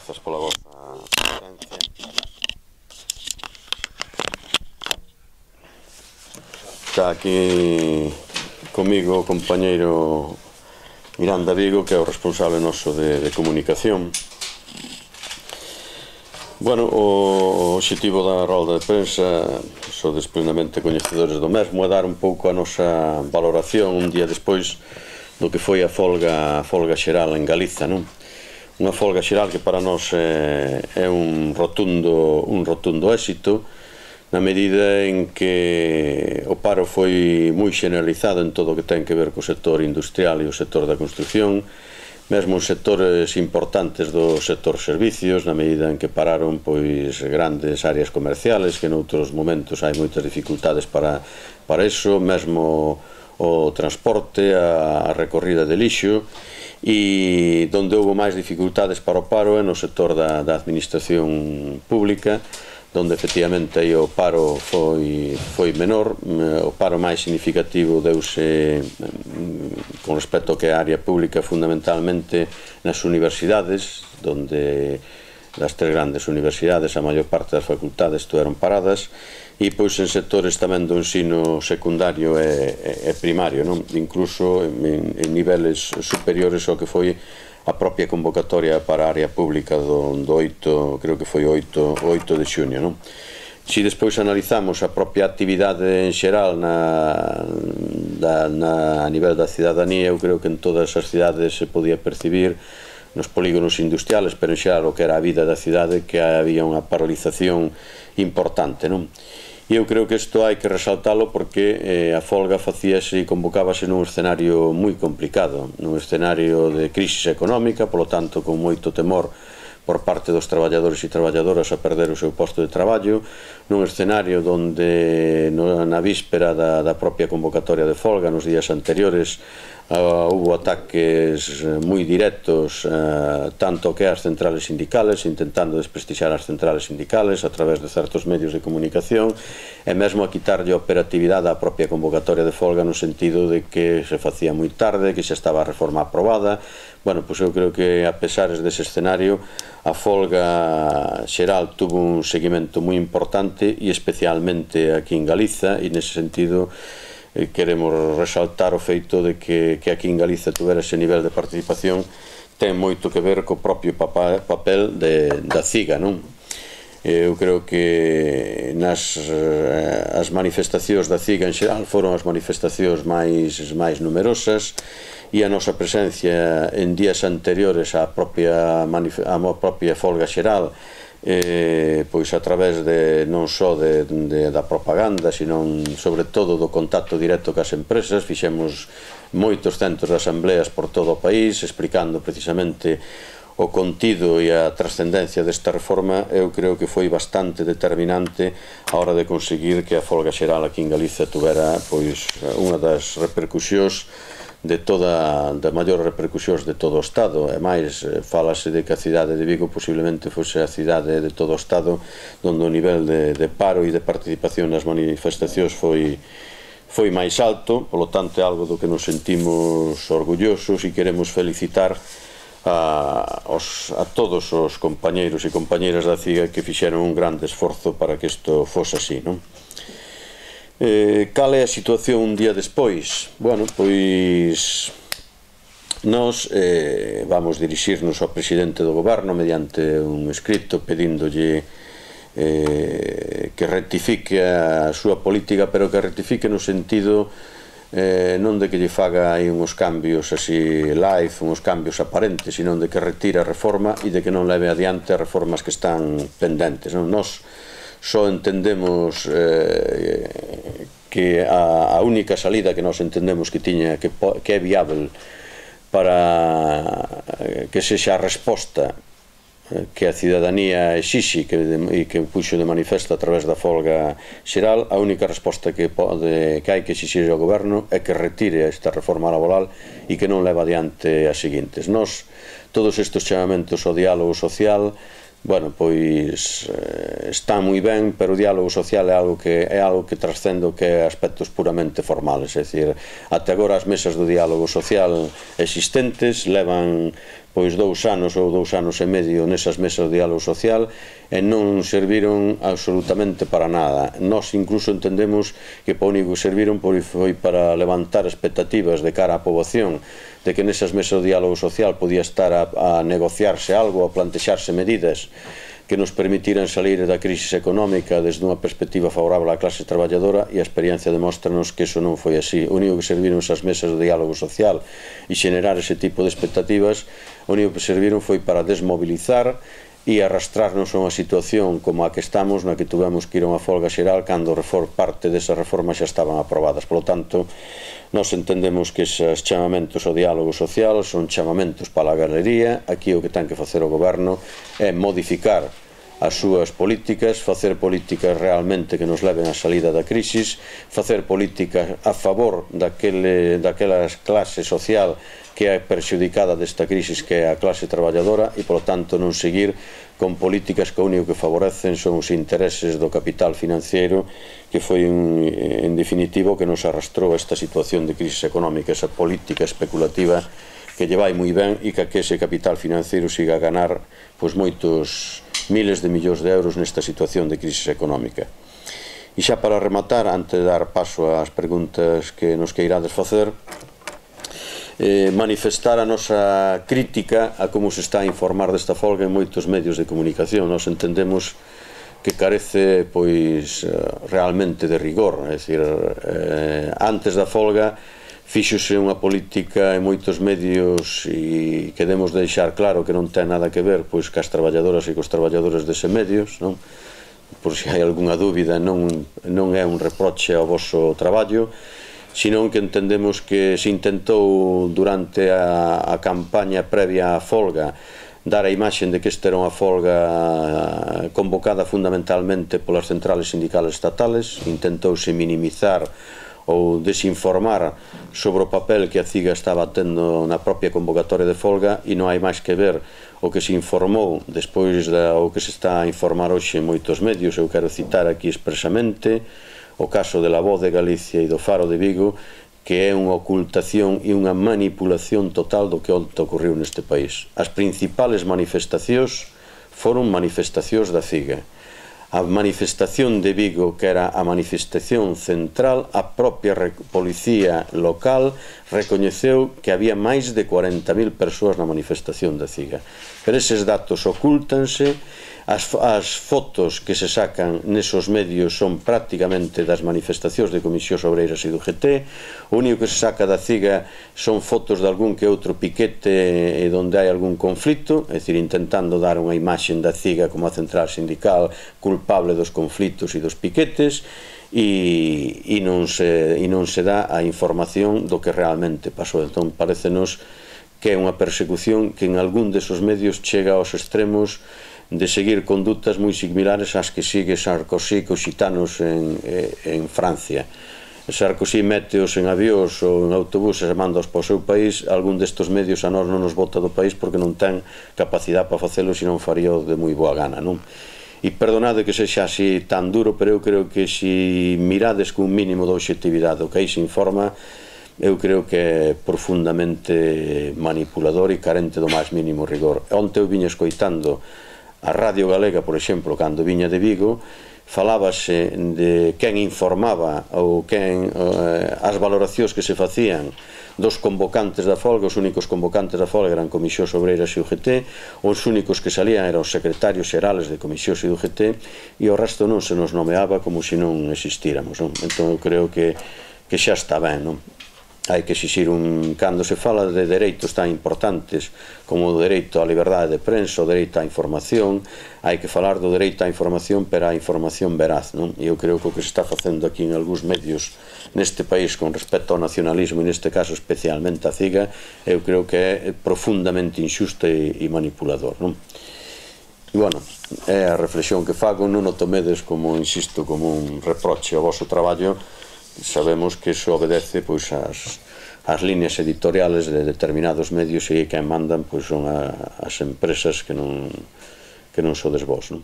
Grazas pola vosa presencia. Está aquí comigo o compañeiro Miranda Vigo, que é o responsable noso de comunicación. Bueno, o obxectivo da rolda de prensa, sodes plenamente coñecedores do mesmo, é dar un pouco a nosa valoración un día despois do que foi a folga xeral en Galiza, non? Unha folga xeral que para nós é un rotundo éxito, na medida en que o paro foi moi generalizado en todo o que ten que ver co sector industrial e o sector da construción, mesmo en sectores importantes do sector servicios, na medida en que pararon pois grandes áreas comerciales, que noutros momentos hai moitas dificultades para iso, mesmo o transporte, a recorrida de lixo, e onde houve máis dificultades para o paro é no sector da administración pública, onde efectivamente aí o paro foi menor. O paro máis significativo deuse con respecto ao que é a área pública fundamentalmente nas universidades, onde das tres grandes universidades a maior parte das facultades estuveron paradas, e pois en sectores tamén do ensino secundario e primario, non? Incluso en niveles superiores ao que foi a propia convocatoria para a área pública do 8, creo que foi o 8 de xuño, non? Se despois analizamos a propia actividade en xeral a nivel da cidadanía, eu creo que en todas as cidades se podía percibir nos polígonos industriales, pero en xeral o que era a vida da cidade, que había unha paralización importante, non? E eu creo que isto hai que resaltalo porque a folga facíase e convocábase nun escenario moi complicado, nun escenario de crisis económica, polo tanto con moito temor por parte dos traballadores e traballadoras a perder o seu posto de traballo, nun escenario onde na víspera da propia convocatoria de folga, nos días anteriores, houve ataques moi directos tanto que as centrales sindicales, intentando desprestixiar as centrales sindicales a través de certos medios de comunicación, e mesmo a quitarlle a operatividade á propia convocatoria de folga no sentido de que se facía moi tarde, que xa estaba a reforma aprobada. Bueno, pois eu creo que a pesares dese escenario a folga xeral tuvo un seguimento moi importante, e especialmente aquí en Galiza, e nese sentido queremos resaltar o feito de que aquí en Galiza tuvera ese nivel de participación ten moito que ver co propio papel da CIGA, non? Eu creo que as manifestacións da CIGA en xeral foron as manifestacións máis numerosas, e a nosa presencia en días anteriores á propia folga xeral, pois a través non só da propaganda, sino sobre todo do contacto directo cas empresas. Fixemos moitos centros de asambleas por todo o país explicando precisamente o contido e a trascendencia desta reforma. Eu creo que foi bastante determinante a hora de conseguir que a folga xeral aquí en Galiza tuvera pois unha das repercusións da maior repercusións de todo o Estado. E máis, falase de que a cidade de Vigo posiblemente fose a cidade de todo o Estado onde o nivel de paro e de participación nas manifestacións foi máis alto. Polo tanto, é algo do que nos sentimos orgullosos, e queremos felicitar a todos os compañeiros e compañeiras da CIGA que fixeron un grande esforzo para que isto fose así, non? Cal é a situación un día despois? Bueno, pois nós vamos dirixirnos ao presidente do goberno mediante un escrito pedíndolle que rectifique a súa política, pero que rectifique no sentido non de que lle faga aí uns cambios así live, uns cambios aparentes, sino de que retire a reforma e de que non leve adiante as reformas que están pendentes. Nós só entendemos que a única salida que nós entendemos que é viável para que sexa a resposta que a cidadanía exixe e que puxo de manifesto a través da folga xeral, a única resposta que hai que exixir ao goberno é que retire esta reforma laboral e que non leva adiante as seguintes. Nós, todos estes chamamentos ao diálogo social, bueno, pois está moi ben, pero o diálogo social é algo que trascende o que é aspectos puramente formales. É dicir, até agora as mesas do diálogo social existentes levan pois 2 anos ou 2 anos e medio nesas mesas de diálogo social e non serviron absolutamente para nada. Nós incluso entendemos que o único que serviron foi para levantar expectativas de cara á poboación de que nesas mesas de diálogo social podía estar a negociarse algo, a plantexarse medidas que nos permitiran salir da crise económica desde unha perspectiva favorable á clase traballadora, e a experiencia demóstranos que iso non foi así. O único que serviron esas mesas de diálogo social e xenerar ese tipo de expectativas, o único que serviron foi para desmobilizar e arrastrarnos a unha situación como a que estamos, na que tuvemos que ir a unha folga xeral cando parte desas reformas xa estaban aprobadas. Por lo tanto, nós entendemos que eses chamamentos ao diálogo social son chamamentos para a galería. Aquí o que ten que facer o goberno é modificar as súas políticas, facer políticas realmente que nos leven á salida da crisis, facer políticas a favor daquela clase social que é perxudicada desta crisis, que é a clase traballadora, e, polo tanto, non seguir con políticas que o único que favorecen son os intereses do capital financiero, que foi, en definitivo, que nos arrastrou a esta situación de crisis económica, esa política especulativa que lle vai moi ben e que ese capital financiero siga a ganar moitos miles de millóns de euros nesta situación de crisis económica. E xa para rematar, antes de dar paso ás preguntas que nos queirades facer, manifestar a nosa crítica a como se está a informar desta folga en moitos medios de comunicación. Nos entendemos que carece realmente de rigor, é dicir, antes da folga fíxose unha política en moitos medios e queremos deixar claro que non ten nada que ver cas traballadoras e cos traballadores dese medios, por se hai algunha dúbida, non é un reproche ao voso traballo, senón que entendemos que se intentou durante a campaña previa á folga dar a imaxe de que esta era unha folga convocada fundamentalmente polas centrales sindicales estatales, intentouse minimizar ou desinformar sobre o papel que a CIGA estaba tendo na propia convocatoria de folga, e non hai máis que ver o que se informou despois o que se está a informar hoxe en moitos medios. Eu quero citar aquí expresamente o caso de La Voz de Galicia e do Faro de Vigo, que é unha ocultación e unha manipulación total do que ocorreu neste país. As principales manifestacións foron manifestacións da CIGA. A manifestación de Vigo, que era a manifestación central, a propia policía local recoñeceu que había máis de 40.000 persoas na manifestación da CIGA. Pero eses datos ocúltanse, as fotos que se sacan nesos medios son prácticamente das manifestacións de Comisións Obreiras e do UGT, o único que se saca da CIGA son fotos de algún que outro piquete onde hai algún conflito, é dicir, intentando dar unha imaxe da CIGA como a central sindical culpable dos conflitos e dos piquetes, e non se dá a información do que realmente pasou. Entón, parecenos que é unha persecución que en algún desos medios chega aos extremos de seguir condutas moi similares ás que sigue Sarkozy cos xitanos en Francia. Sarkozy méteos en avións ou en autobuses e mandaos para o seu país. Algún destes medios a nós non nos bota do país porque non ten capacidade para facelo, senón faría de moi boa gana, non? E perdonade que sexa así tan duro, pero eu creo que se mirades con un mínimo de objetividade o que aí se informa, eu creo que é profundamente manipulador e carente do máis mínimo rigor. Onte eu viña escoitando a Radio Galega, por exemplo, cando viña de Vigo, falábase de quen informaba ou as valoracións que se facían dos convocantes da folga. Os únicos convocantes da folga eran Comisións Obreiras e UGT, os únicos que salían eran os secretarios xerales de Comisións e UGT, e o resto non se nos nomeaba como se non existíramos. Entón eu creo que xa está ben, non? Hai que exixir cando se fala de dereitos tan importantes como o dereito á liberdade de prensa, o dereito á información, hai que falar do dereito á información, pero a información veraz, non? E eu creo que o que se está facendo aquí en algúns medios neste país con respecto ao nacionalismo, e neste caso especialmente a CIGA, eu creo que é profundamente injusto e manipulador, non? E, bueno, é a reflexión que fago, non o tomedes como, insisto, como un reproche ao voso traballo. Sabemos que iso obedece ás líneas editoriales de determinados medios, e quen mandan son as empresas que non sodes vós, non?